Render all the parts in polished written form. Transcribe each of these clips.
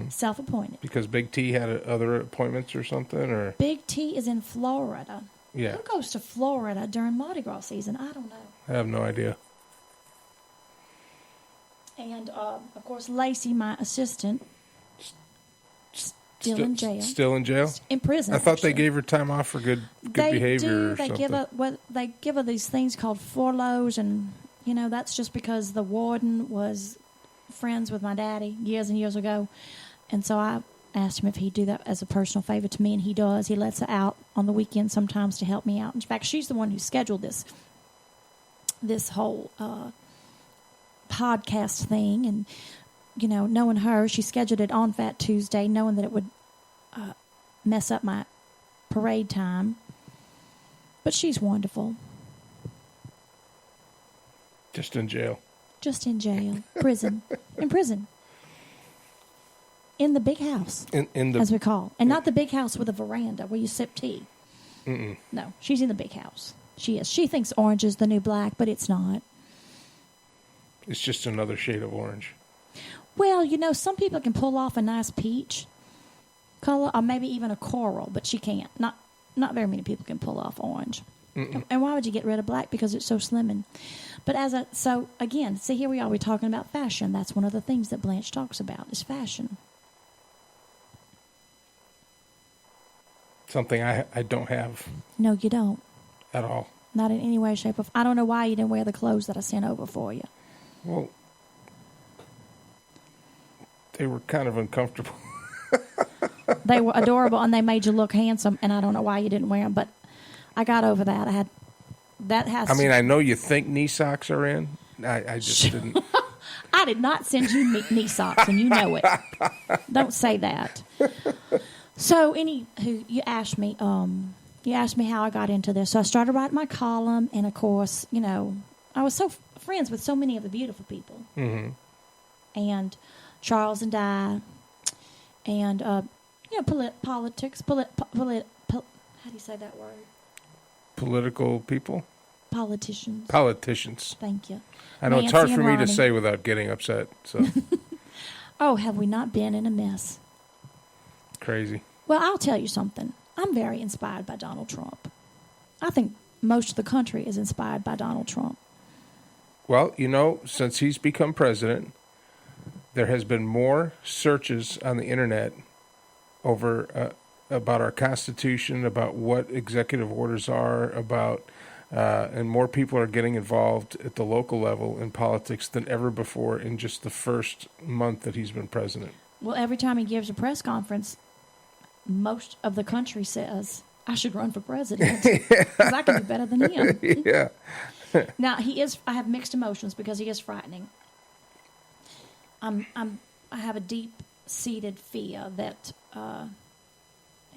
Self-appointed. Because Big T had other appointments or something, or Big T is in Florida. yeah, Who goes to Florida during Mardi Gras season? I don't know. I have no idea. And of course, Lacey, my assistant, still in jail. Still in jail? In prison. I thought actually. they gave her time off for good behavior or they something. They give her these things called furloughs, and that's just because the warden was friends with my daddy years and years ago, and so I asked him if he'd do that as a personal favor to me, and he does. He lets her out on the weekend sometimes to help me out. In fact, she's the one who scheduled this whole podcast thing, and knowing her, she scheduled it on Fat Tuesday, knowing that it would mess up my parade time. But she's wonderful. Just in jail. Just in jail. Prison. In prison. In the big house, in the, as we call. And not the big house with a veranda where you sip tea. Mm-mm. No, she's in the big house. She is. She thinks orange is the new black, but it's not. It's just another shade of orange. Well, some people can pull off a nice peach color, or maybe even a coral, but she can't. Not very many people can pull off orange. Mm-mm. And why would you get rid of black? Because it's so slimming. But so again, see, here we are. We're talking about fashion. That's one of the things that Blanche talks about is fashion. Something I don't have. No, you don't. At all. Not in any way, shape, or form. I don't know why you didn't wear the clothes that I sent over for you. Well, they were kind of uncomfortable. They were adorable, and they made you look handsome, and I don't know why you didn't wear them, but I got over that. I know you think knee socks are in. I just didn't. I did not send you knee socks, and you know it. Don't say that. So, you asked me how I got into this. So I started writing my column, and of course, I was so friends with so many of the beautiful people, and Charles and Di, and politics. How do you say that word? Political people. Politicians. Thank you. I know Nancy, it's hard for me Ronnie to say without getting upset. So. Oh, have we not been in a mess? Crazy. Well, I'll tell you something. I'm very inspired by Donald Trump. I think most of the country is inspired by Donald Trump. Well, since he's become president, there has been more searches on the internet over about our Constitution, about what executive orders are, and more people are getting involved at the local level in politics than ever before in just the first month that he's been president. Well, every time he gives a press conference, most of the country says, I should run for president because I can do better than him. Yeah. Now, I have mixed emotions because he is frightening. I have a deep-seated fear that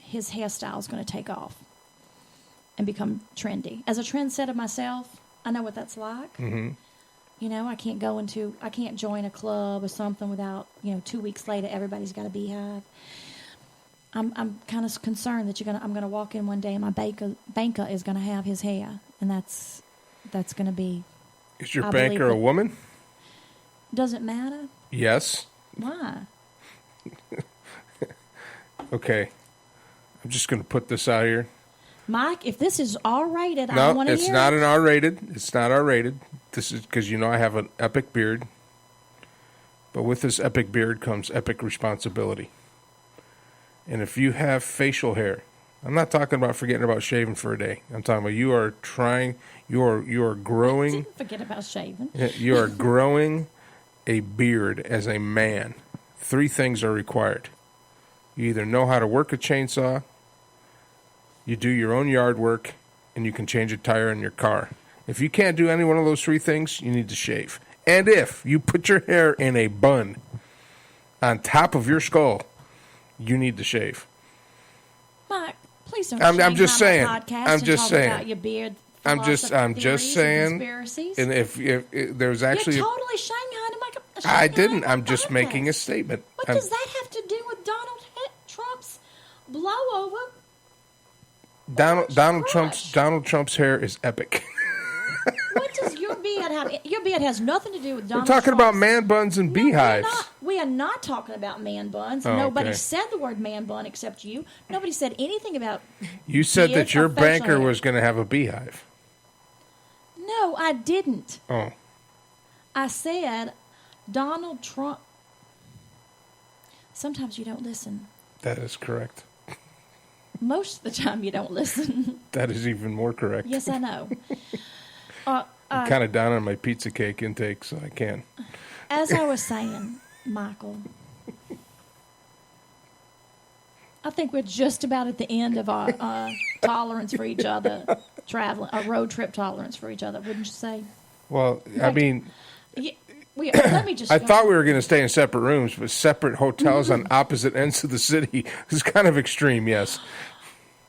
his hairstyle is going to take off and become trendy. As a trendsetter myself, I know what that's like. Mm-hmm. I can't join a club or something without, 2 weeks later, everybody's got a beehive. I'm kind of concerned that I'm going to walk in one day and my banker is going to have his hair, and that's going to be. Is your banker a woman? Does it matter? Yes. Why? Okay. I'm just going to put this out here. Mike, if this is R-rated, I don't want to hear it. No, it's not an R-rated. It's not R-rated. This is because I have an epic beard. But with this epic beard comes epic responsibility. And if you have facial hair, I'm not talking about forgetting about shaving for a day. I'm talking about you are growing. I didn't forget about shaving. You are growing a beard as a man. 3 things are required. You either know how to work a chainsaw, you do your own yard work, and you can change a tire in your car. If you can't do any one of those 3 things, you need to shave. And if you put your hair in a bun on top of your skull, you need to shave. Mike, please don't. I'm just saying. I'm just saying. About your beard. I'm just saying. And if there's actually, you're totally Shanghai I didn't. I'm just making a statement. What does that have to do with Donald Trump's blowover? Donald Trump's hair is epic. What does your bed have? Your bed has nothing to do with Donald We're talking about Trump's- man buns and No, beehives. we are not talking about man buns. Oh, Nobody okay. said the word man bun except you. Nobody said anything about. You said He that is your affectionate. banker was going to have a beehive. No, I didn't. Oh, I said Donald Trump. Sometimes you don't listen. that is correct. Most of the time you don't listen. That is even more correct. Yes, I know. I'm kind of down on my pizza cake intake, so I can. As I was saying, Michael, I think we're just about at the end of our tolerance for each other, traveling, our road trip tolerance for each other, wouldn't you say? Well, I mean, Yeah, let me just. I thought we were going to stay in separate rooms, but separate hotels on opposite ends of the city is kind of extreme, yes.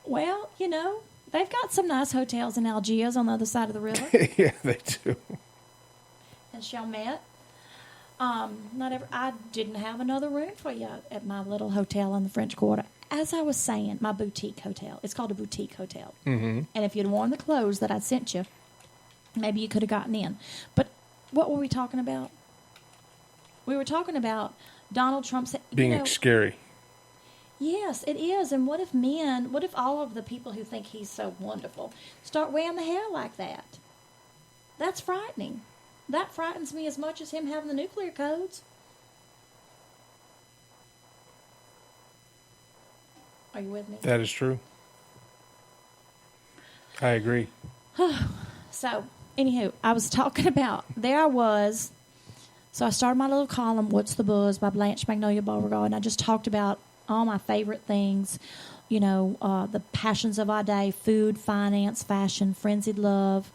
Well, they've got some nice hotels in Algiers on the other side of the river. Yeah, they do. And Chalmette. I didn't have another room for you at my little hotel in the French Quarter. As I was saying, my boutique hotel. It's called a boutique hotel. Mm-hmm. And if you'd worn the clothes that I sent you, maybe you could have gotten in. But what were we talking about? We were talking about Donald Trump Being scary. Yes, it is. And what if all of the people who think he's so wonderful start wearing the hair like that? That's frightening. That frightens me as much as him having the nuclear codes. Are you with me? That is true. I agree. So, anywho, I was talking about, so I started my little column, What's the Buzz, by Blanche Magnolia Beaugarde, and I just talked about all my favorite things, the passions of our day, food, finance, fashion, frenzied love,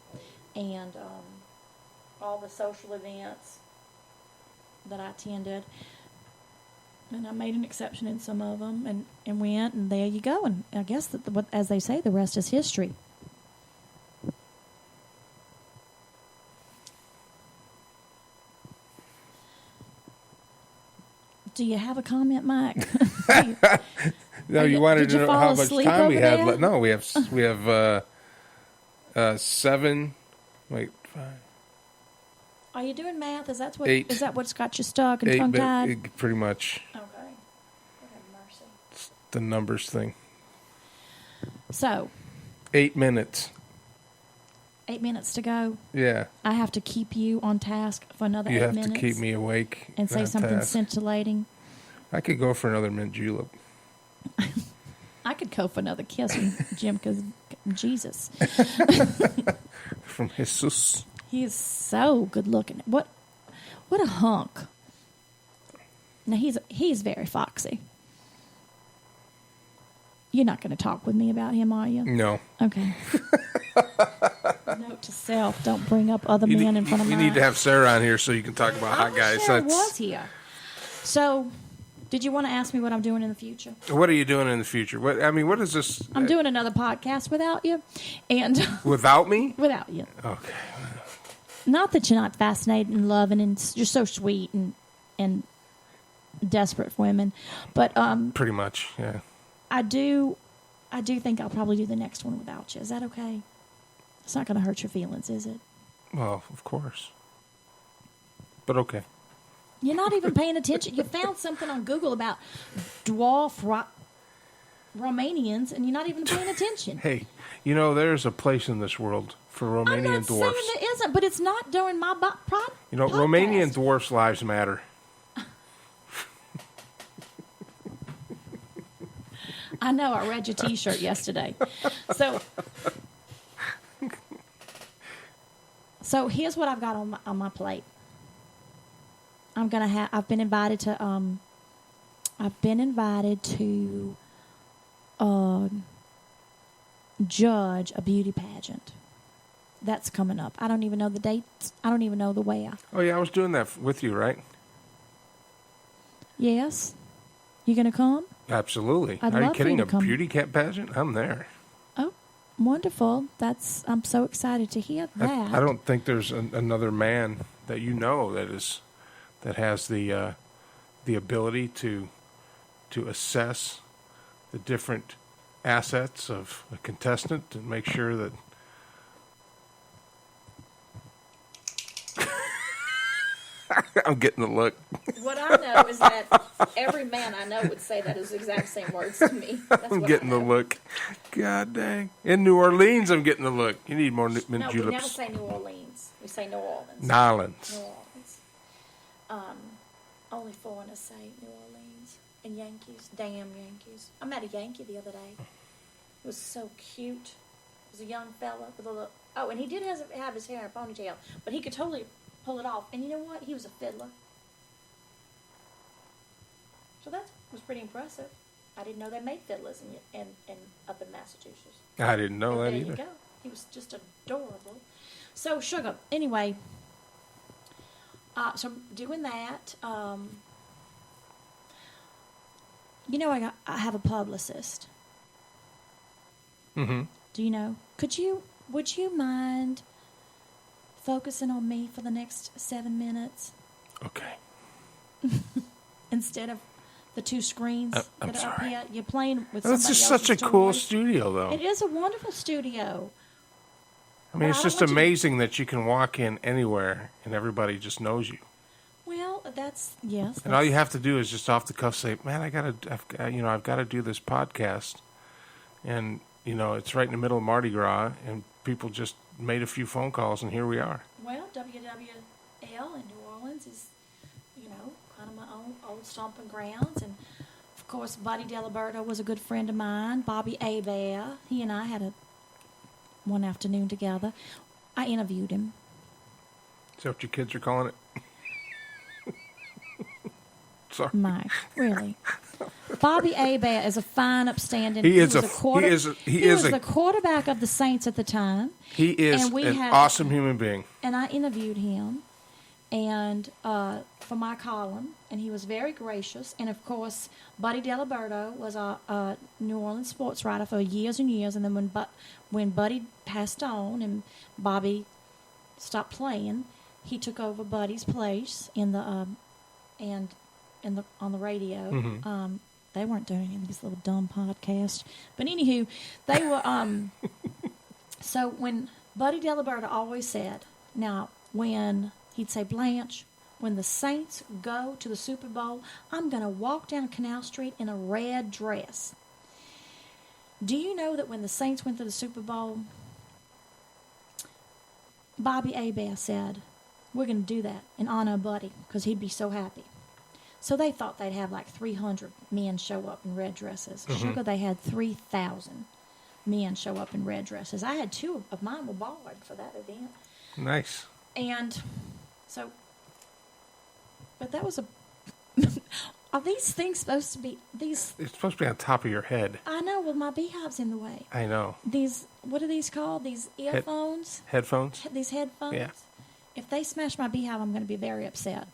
and all the social events that I attended. And I made an exception in some of them and went, and there you go. And I guess, as they say, the rest is history. Do you have a comment, Mike? No, you wanted did you to know fall how much asleep time we over had there? left. No, we have 7. Wait, 5. Are you doing math? Is that 8. what's got you stuck and 8, tongue tied? but pretty much Okay. Lord have mercy. it's the numbers thing. So, 8 minutes. 8 minutes to go. Yeah. I have to keep you on task for another You 8 have minutes. to keep me awake. and say on something task. scintillating. I could go for another mint julep. I could go for another kiss from Jim because Jesus. From Jesus. He is so good looking. What a hunk. Now he's very foxy. You're not going to talk with me about him, are you? No. Okay. Note to self: don't bring up other men in front of You mine. need to have Sarah on here so you can talk about hot guys. Sarah was here. So, did you want to ask me what I'm doing in the future? What are you doing in the future? What is this? I'm doing another podcast without you, and Without me? without you. Okay. Not that you're not fascinated and loving, and you're so sweet and desperate for women, but Pretty much, yeah. I do think I'll probably do the next one without you. Is that okay? It's not going to hurt your feelings, is it? Well, of course. But okay. You're not even paying attention. You found something on Google about dwarf Romanians, and you're not even paying attention. Hey, there's a place in this world for Romanian I'm not dwarfs. saying there isn't, but it's not during my podcast. Romanian dwarfs' lives matter. I know. I read your T-shirt yesterday. So here's what I've got on my plate. I've been invited to judge a beauty pageant. That's coming up. I don't even know the dates. I don't even know the where. Oh, yeah, I was doing that with you, right? Yes. You going to come? Absolutely. I'd Are you love for kidding? you A to come. beauty pageant? I'm there. Oh, wonderful. I'm so excited to hear that. I don't think there's another man that that has the ability to assess the different assets of a contestant and make sure that I'm getting the look. What I know is that every man I know would say that is the exact same words to me. That's I'm what getting I know. the look. God dang. In New Orleans, I'm getting the look. You need more mint No, juleps. we never say New Orleans. We say New Orleans. Nolans. New Orleans. Only foreigners say New Orleans. And Yankees. Damn Yankees. I met a Yankee the other day. He was so cute. He was a young fella with a little... Oh, and he did have his hair in a ponytail, but he could totally pull it off. And you know what? He was a fiddler. So that was pretty impressive. I didn't know they made fiddlers in up in Massachusetts. I didn't know But that there either. you go. He was just adorable. So, Sugar, anyway, so doing that, you know, I have a publicist. Mm-hmm. Do you know? Would you mind focusing on me for the next 7 minutes Okay. instead of the two screens I'm that are up sorry. here? You're playing with This somebody is such a else's cool toys. studio, though. It is a wonderful studio. I mean, But it's I just don't want you- amazing that you can walk in anywhere and everybody just knows you. Well, yes. And all you have to do is just off the cuff say, "Man, I've got to do this podcast," and it's right in the middle of Mardi Gras, and people just made a few phone calls, and here we are. Well, WWL in New Orleans is, kind of my own old stomping grounds. And, of course, Buddy Diliberto was a good friend of mine. Bobby Abear, he and I had one afternoon together. I interviewed him. Is that what your kids are calling it? Sorry. Mike, really. Bobby Abear is a fine, upstanding. He is was a- quarter- he is a- he he is was a- the quarterback of the Saints at the time. He is And we an had- awesome human being. And I interviewed him, and for my column, and he was very gracious. And of course, Buddy Diliberto was a New Orleans sports writer for years and years. And then when Buddy passed on and Bobby stopped playing, he took over Buddy's place in the on the radio. Mm-hmm. They weren't doing any of these little dumb podcasts, but anywho, they were. So when Buddy Diliberto always said, now when he'd say, Blanche, when the Saints go to the Super Bowl, I'm going to walk down Canal Street in a red dress. Do you know that when the Saints went to the Super Bowl, Bobby Abear said, we're going to do that in honor of Buddy because he'd be so happy. So they thought they'd have like 300 men show up in red dresses. Mm-hmm. Sugar, they had 3,000 men show up in red dresses. I had 2 of mine were barred for that event. Nice. And so, but that was are these things supposed to be, these, It's supposed to be on top of your head. I know, well, my beehive's in the way. I know. These, what are these called? These earphones? Headphones? These headphones? Yeah. If they smash my beehive, I'm going to be very upset.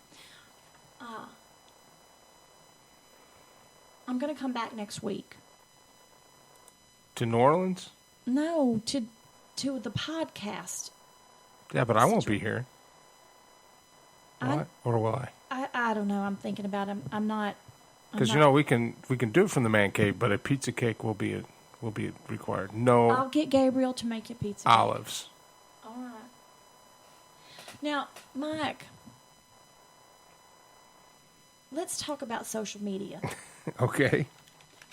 I'm going to come back next week. To New Orleans? No, to the podcast. Yeah, but I won't be here. I- What? Or will I? I don't know. I'm thinking about it. I'm not. Because we can do it from the man cave, but a pizza cake will be required. No I'll get Gabriel to make you pizza. olives. All right. Now, Mike, let's talk about social media. Okay.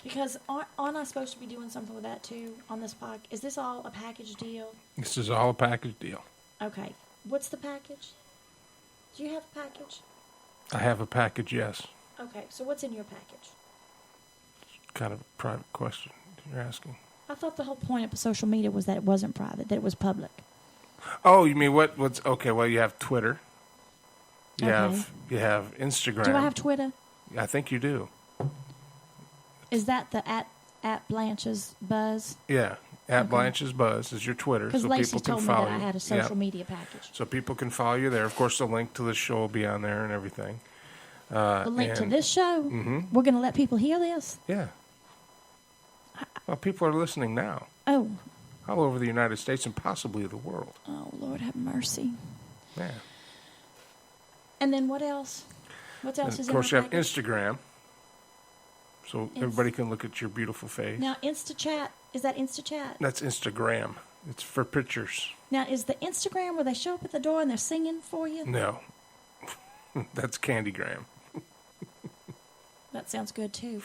Because aren't I supposed to be doing something with that too on this podcast? Is this all a package deal? This is all a package deal. Okay. What's the package? Do you have a package? I have a package, yes. Okay. So what's in your package? Kind of a private question you're asking. I thought the whole point of social media was that it wasn't private, that it was public. Oh, you mean what's okay, well you have Twitter. You Okay. have Instagram. Do I have Twitter? I think you do. Is that the at Blanche's Buzz? Yeah. At Okay. Blanche's Buzz is your Twitter, Because so Lacey people can told me follow that I you. had a social Yeah. media package. So people can follow you there. Of course, the link to the show will be on there and everything. The link to and- this show? Mhm. We're going to let people hear this? Yeah. Well, people are listening now, Oh, all over the United States and possibly the world. oh, Lord have mercy. Yeah. And then what else? What else And is of course, in you our have package? Instagram, so everybody can look at your beautiful face. Now, InstaChat, is that InstaChat? That's Instagram. It's for pictures. Now, is the Instagram where they show up at the door and they're singing for you? No. That's Candy Graham. That sounds good too.